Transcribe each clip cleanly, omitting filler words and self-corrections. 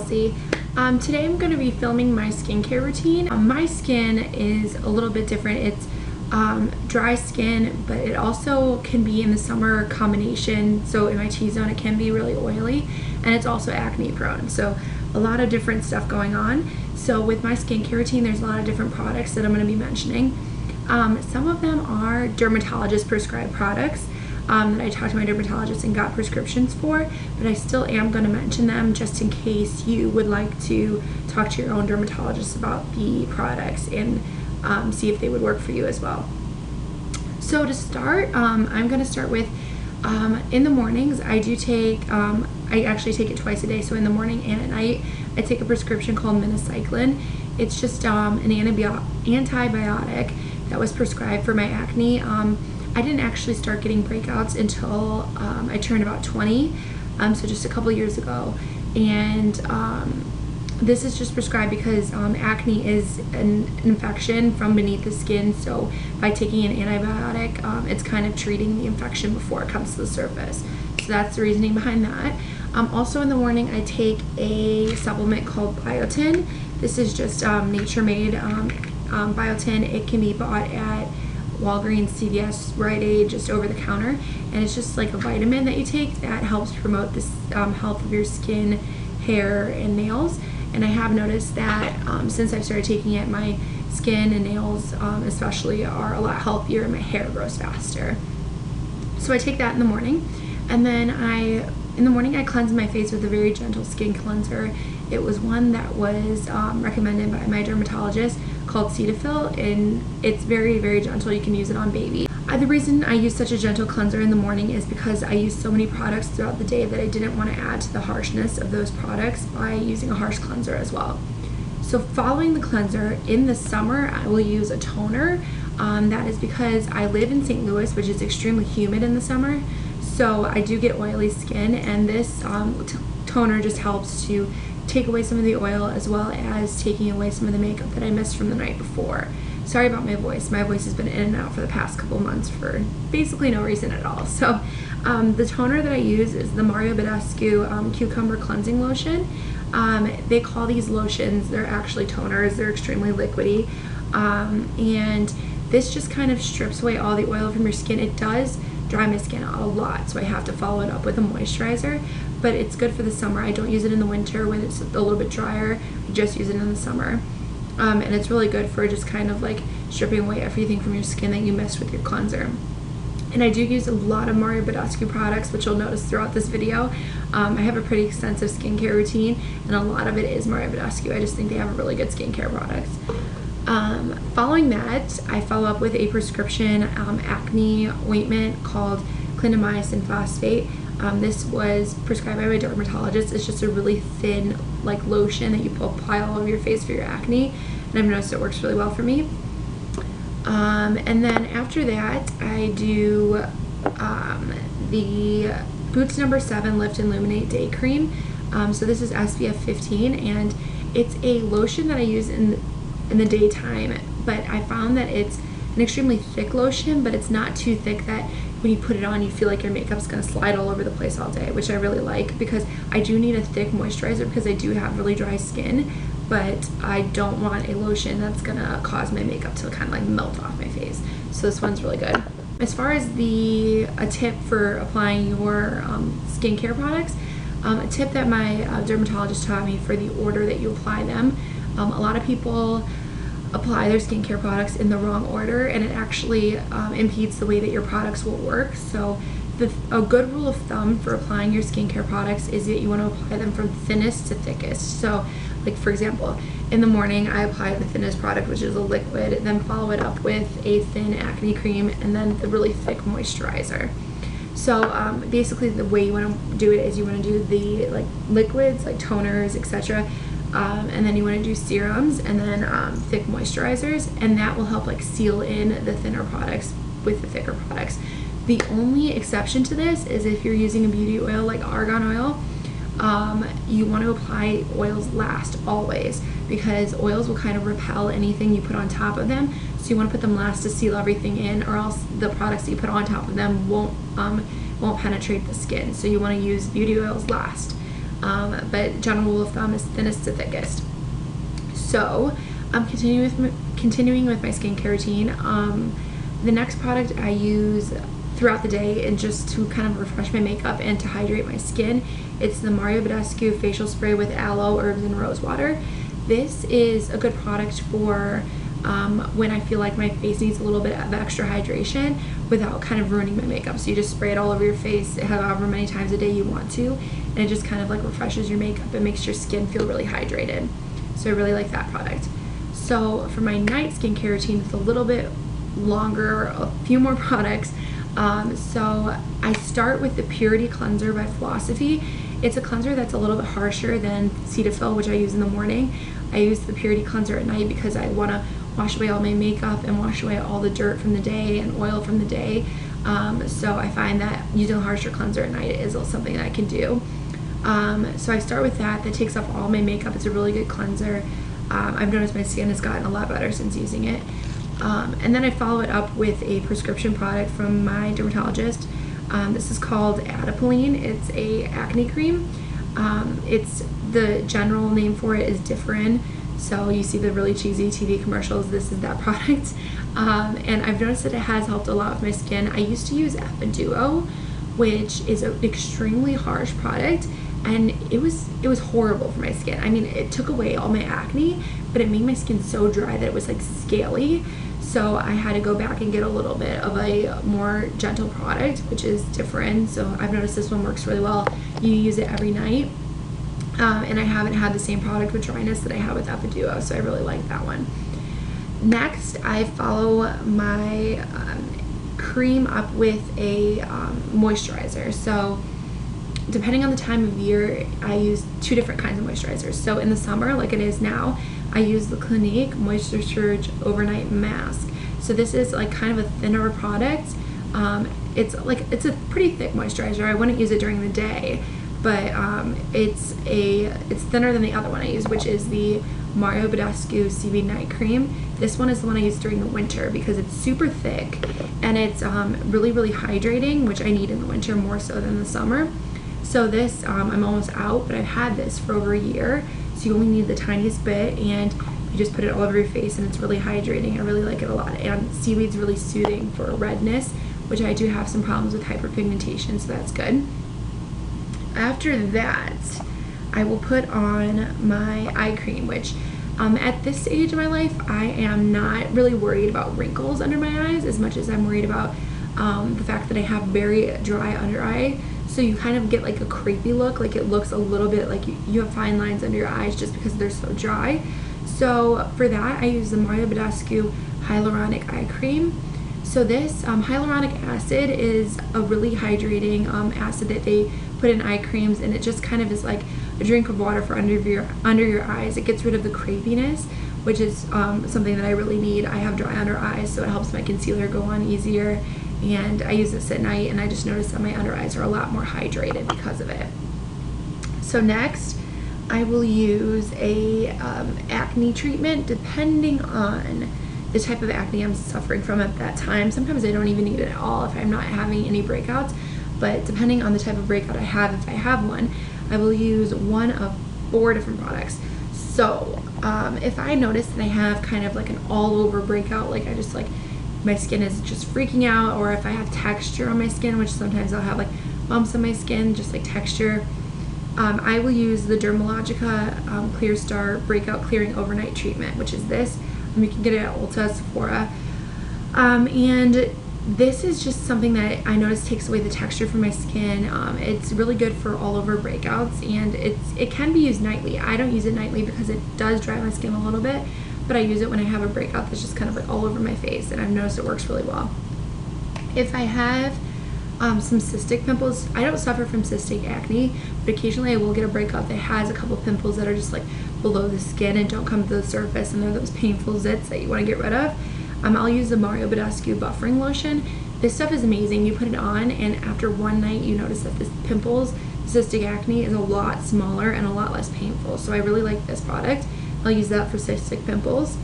Chelsea. Today I'm going to be filming my skincare routine. My skin is a little bit different. It's dry skin, but it also can be in the summer combination. So in my T-zone it can be really oily, and it's also acne prone. So a lot of different stuff going on. So with my skincare routine, there's a lot of different products that I'm going to be mentioning. Some of them are dermatologist prescribed products that I talked to my dermatologist and got prescriptions for, but I still am going to mention them just in case you would like to talk to your own dermatologist about the products and see if they would work for you as well. So to start, I'm going to start with in the mornings I do take, I actually take it twice a day, so in the morning and at night I take a prescription called Minocycline. It's just an antibiotic that was prescribed for my acne. I didn't actually start getting breakouts until I turned about 20, so just a couple years ago. And this is just prescribed because acne is an infection from beneath the skin, so by taking an antibiotic, it's kind of treating the infection before it comes to the surface. So that's the reasoning behind that. Also in the morning I take a supplement called Biotin. This is just nature-made Biotin. It can be bought at Walgreens, CVS, Rite Aid, just over the counter, and it's just like a vitamin that you take that helps promote this health of your skin, hair, and nails. And I have noticed that since I've started taking it, my skin and nails especially are a lot healthier, and my hair grows faster. So I take that in the morning, and then in the morning I cleanse my face with a very gentle skin cleanser. It was one that was recommended by my dermatologist called Cetaphil, and it's very, very gentle. You can use it on baby. The reason I use such a gentle cleanser in the morning is because I use so many products throughout the day that I didn't want to add to the harshness of those products by using a harsh cleanser as well. So following the cleanser, in the summer I will use a toner. That is because I live in St. Louis, which is extremely humid in the summer, so I do get oily skin, and this toner just helps to take away some of the oil as well as taking away some of the makeup that I missed from the night before. Sorry about my voice. My voice has been in and out for the past couple months for basically no reason at all. So the toner that I use is the Badescu Cucumber Cleansing Lotion. They call these lotions, they're actually toners. They're extremely liquidy. And this just kind of strips away all the oil from your skin. It does dry my skin out a lot, so I have to follow it up with a moisturizer, but it's good for the summer. I don't use it in the winter when it's a little bit drier. I just use it in the summer. And it's really good for just kind of like stripping away everything from your skin that you missed with your cleanser. And I do use a lot of Badescu products, which you'll notice throughout this video. I have a pretty extensive skincare routine, and a lot of it is Badescu. I just think they have really good skincare products. Following that, I follow up with a prescription acne ointment called Clindamycin Phosphate. This was prescribed by my dermatologist. It's just a really thin like lotion that you apply all over your face for your acne, and I've noticed it works really well for me. And then after that I do the Boots No. 7 Lift and Luminate Day Cream. So this is SPF 15, and it's a lotion that I use in the daytime, but I found that it's an extremely thick lotion, but it's not too thick that when you put it on you feel like your makeup's going to slide all over the place all day, which I really like because I do need a thick moisturizer because I do have really dry skin, but I don't want a lotion that's going to cause my makeup to kind of like melt off my face. So this one's really good. As far as a tip for applying your skincare products, a tip that my dermatologist taught me for the order that you apply them. A lot of people apply their skincare products in the wrong order, and it actually impedes the way that your products will work. So a good rule of thumb for applying your skincare products is that you want to apply them from thinnest to thickest. So like for example, in the morning I apply the thinnest product, which is a liquid, then follow it up with a thin acne cream, and then the really thick moisturizer. So basically the way you want to do it is you want to do the like liquids like toners, etc., and then you want to do serums, and then thick moisturizers, and that will help like seal in the thinner products with the thicker products. The only exception to this is if you're using a beauty oil like argan oil. You want to apply oils last always, because oils will kind of repel anything you put on top of them, so you want to put them last to seal everything in, or else the products that you put on top of them won't penetrate the skin. So you want to use beauty oils last. but general rule of thumb is thinnest to thickest. So I'm continuing with my skincare routine. The next product I use throughout the day and just to kind of refresh my makeup and to hydrate my skin, it's the Badescu facial spray with aloe, herbs, and rose water. This is a good product for when I feel like my face needs a little bit of extra hydration without kind of ruining my makeup. So you just spray it all over your face however many times a day you want to, and it just kind of like refreshes your makeup and makes your skin feel really hydrated. So I really like that product. So for my night skincare routine, it's a little bit longer, a few more products. So I start with the Purity Cleanser by Philosophy. It's a cleanser that's a little bit harsher than Cetaphil, which I use in the morning. I use the Purity Cleanser at night because I want to wash away all my makeup and wash away all the dirt from the day and oil from the day. So I find that using a harsher cleanser at night is something that I can do. So I start with that. That takes off all my makeup. It's a really good cleanser. I've noticed my skin has gotten a lot better since using it. And then I follow it up with a prescription product from my dermatologist. This is called Adapalene. It's a acne cream. It's the general name for it is Differin. So you see the really cheesy TV commercials. This is that product. And I've noticed that it has helped a lot with my skin. I used to use Badescu, which is an extremely harsh product, and it was horrible for my skin. I mean, it took away all my acne, but it made my skin so dry that it was like scaly. So I had to go back and get a little bit of a more gentle product, which is Differin. So I've noticed this one works really well. You use it every night. And I haven't had the same product with dryness that I have with Badescu, so I really like that one. Next, I follow my cream up with a moisturizer. So depending on the time of year, I use two different kinds of moisturizers. So in the summer, like it is now, I use the Clinique Moisture Surge Overnight Mask. So this is like kind of a thinner product. It's a pretty thick moisturizer. I wouldn't use it during the day, but it's thinner than the other one I use, which is the Badescu Seaweed Night Cream. This one is the one I use during the winter because it's super thick and it's really, really hydrating, which I need in the winter more so than the summer. So this, I'm almost out, but I've had this for over a year. So you only need the tiniest bit and you just put it all over your face and it's really hydrating. I really like it a lot. And Seaweed's really soothing for redness, which I do have some problems with hyperpigmentation, so that's good. After that, I will put on my eye cream, which at this stage of my life, I am not really worried about wrinkles under my eyes as much as I'm worried about the fact that I have very dry under eye. So you kind of get like a crepey look, like it looks a little bit like you have fine lines under your eyes just because they're so dry. So for that, I use the Badescu Hyaluronic Eye Cream. So this hyaluronic acid is a really hydrating acid that they put in eye creams, and it just kind of is like a drink of water for under your eyes. It gets rid of the crepiness, which is something that I really need. I have dry under eyes, so it helps my concealer go on easier. And I use this at night, and I just noticed that my under eyes are a lot more hydrated because of it. So next, I will use a acne treatment depending on the type of acne I'm suffering from at that time. Sometimes I don't even need it at all if I'm not having any breakouts, but depending on the type of breakout I have, if I have one, I will use one of 4 different products. So if I notice that I have kind of like an all over breakout, like I just like my skin is just freaking out, or if I have texture on my skin, which sometimes I'll have like bumps on my skin, just like texture, I will use the Dermalogica Clear Star Breakout Clearing Overnight Treatment, which is this. You can get it at Ulta, Sephora, and this is just something that I notice takes away the texture from my skin. It's really good for all over breakouts, and it can be used nightly. I don't use it nightly because it does dry my skin a little bit, but I use it when I have a breakout that's just kind of like all over my face, and I've noticed it works really well. If I have some cystic pimples, I don't suffer from cystic acne, but occasionally I will get a breakout that has a couple pimples that are just like below the skin and don't come to the surface, and they're those painful zits that you want to get rid of. I'll use the Badescu Buffering Lotion. This stuff is amazing. You put it on, and after one night you notice that the pimples, cystic acne, is a lot smaller and a lot less painful. So I really like this product. I'll use that for cystic pimples.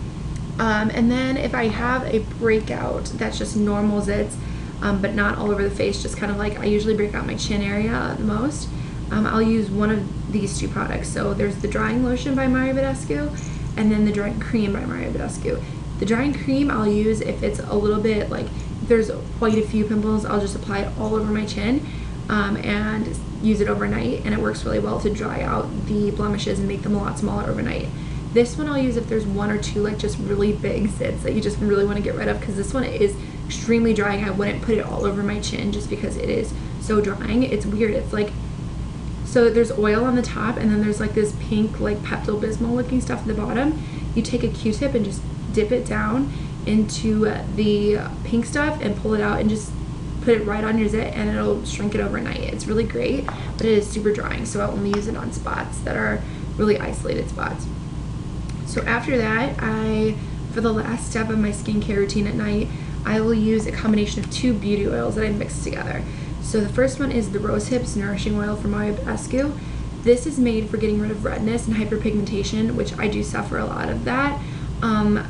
And then if I have a breakout that's just normal zits, but not all over the face, just kind of like I usually break out my chin area the most, I'll use one of these two products. So there's the drying lotion by Badescu, and then the drying cream by Badescu. The drying cream I'll use if it's a little bit like, if there's quite a few pimples, I'll just apply it all over my chin and use it overnight, and it works really well to dry out the blemishes and make them a lot smaller overnight. This one I'll use if there's one or two like just really big zits that you just really want to get rid of, because this one is extremely drying. I wouldn't put it all over my chin just because it is so drying. It's weird. It's like, so there's oil on the top, and then there's like this pink like Pepto-Bismol looking stuff at the bottom. You take a Q-tip and just dip it down into the pink stuff and pull it out and just put it right on your zit, and it'll shrink it overnight. It's really great, but it is super drying, so I only use it on spots that are really isolated spots. So after that, for the last step of my skincare routine at night, I will use a combination of 2 beauty oils that I mix together. So the first one is the Rose Hips Nourishing Oil from Badescu. This is made for getting rid of redness and hyperpigmentation, which I do suffer a lot of that.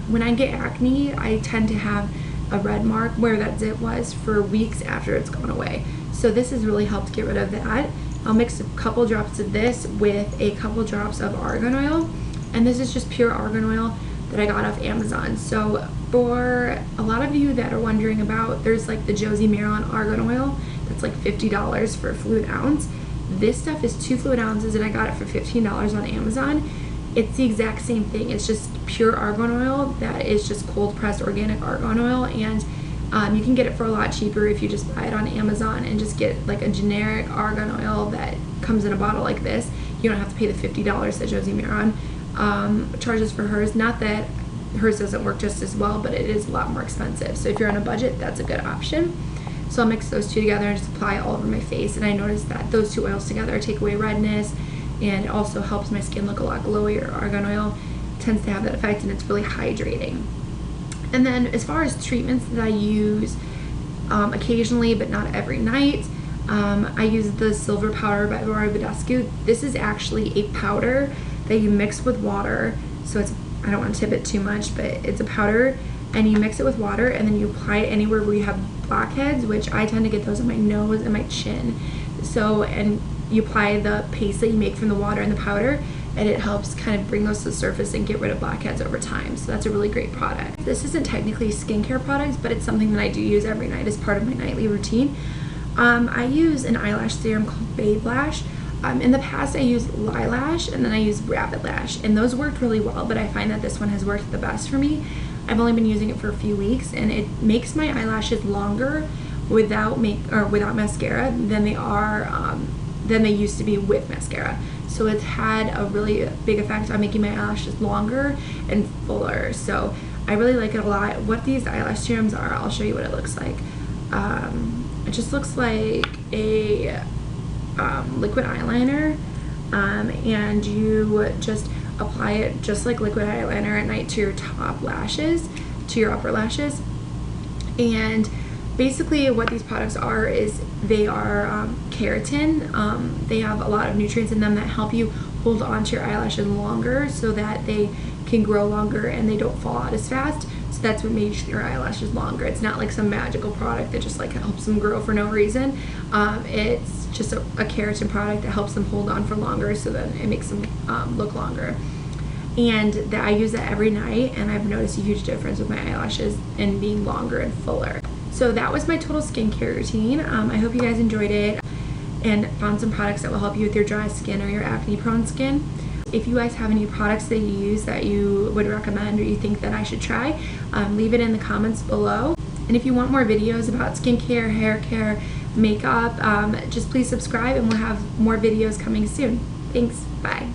When I get acne, I tend to have a red mark where that zit was for weeks after it's gone away. So this has really helped get rid of that. I'll mix a couple drops of this with a couple drops of argan oil, and this is just pure argan oil that I got off Amazon. So for a lot of you that are wondering about, there's like the Josie Marilyn argan oil that's like $50 for a fluid ounce. This stuff is 2 fluid ounces, and I got it for $15 on Amazon. It's the exact same thing. It's just pure argan oil that is just cold pressed organic argan oil, and you can get it for a lot cheaper if you just buy it on Amazon and just get like a generic argan oil that comes in a bottle like this. You don't have to pay the $50 that Josie Marilyn charges for hers. Not that hers doesn't work just as well, but it is a lot more expensive. So if you're on a budget, that's a good option. So I'll mix those two together and just apply it all over my face, and I noticed that those 2 oils together take away redness, and it also helps my skin look a lot glowier. Argan oil tends to have that effect, and it's really hydrating. And then as far as treatments that I use occasionally but not every night, I use the silver powder by Badescu. This is actually a powder that you mix with water. So it's, I don't want to tip it too much, but it's a powder, and you mix it with water, and then you apply it anywhere where you have blackheads, which I tend to get those on my nose and my chin. So, and you apply the paste that you make from the water and the powder, and it helps kind of bring those to the surface and get rid of blackheads over time. So that's a really great product. This isn't technically a skincare product, but it's something that I do use every night as part of my nightly routine. I use an eyelash serum called Babe Lash. In the past I used Lilash, and then I used Rabbit Lash, and those worked really well, but I find that this one has worked the best for me. I've only been using it for a few weeks, and it makes my eyelashes longer without mascara than they used to be with mascara. So it's had a really big effect on making my eyelashes longer and fuller. So I really like it a lot. What these eyelash serums are, I'll show you what it looks like. It just looks like a liquid eyeliner, and you just apply it just like liquid eyeliner at night to your top lashes, to your upper lashes. And basically what these products are is they are keratin. They have a lot of nutrients in them that help you hold onto your eyelashes longer so that they can grow longer and they don't fall out as fast. So that's what makes your eyelashes longer. It's not like some magical product that just like helps them grow for no reason. It's just a keratin product that helps them hold on for longer, so that it makes them look longer. And I use that every night, and I've noticed a huge difference with my eyelashes and being longer and fuller. So that was my total skincare routine. I hope you guys enjoyed it and found some products that will help you with your dry skin or your acne-prone skin. If you guys have any products that you use that you would recommend or you think that I should try, leave it in the comments below. And if you want more videos about skincare, hair care, makeup, just please subscribe, and we'll have more videos coming soon. Thanks. Bye.